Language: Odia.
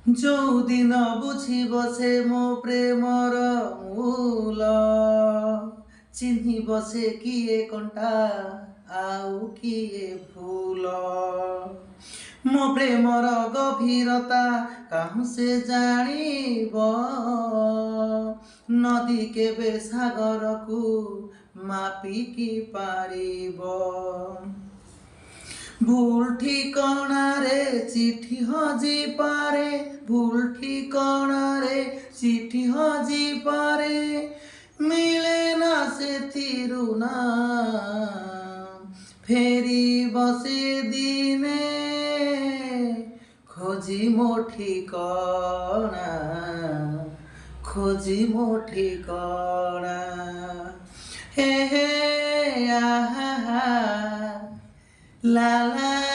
ଯୋଉଦିନ ବୁଝିବ ସେ ମୋ ପ୍ରେମର ମୂଲ, ଚିହ୍ନିବ ସେ କିଏ କଣ୍ଟା ଆଉ କିଏ ଫୁଲ। ମୋ ପ୍ରେମର ଗଭୀରତା କାହୁଁ ସେ ଜାଣିବ, ନଦୀ କେବେ ସାଗରକୁ ମାପିକି ପାରିବ। ଭୁଲ ଠିକଣାରେ ଚିଠି ହଜିପାରେ, ଭୁଲ ଠିକଣାରେ ଚିଠି ହଜିପାରେ, ମିଳେ ନା ସେଥିରୁ ନା ଫେରିବ ସେ ଦିନେ, ଖୋଜି ମୋ ଠିକଣା, ଖୋଜି ମୋ ଠିକଣା। ହେ ହେ ଆହା ଲା ଲା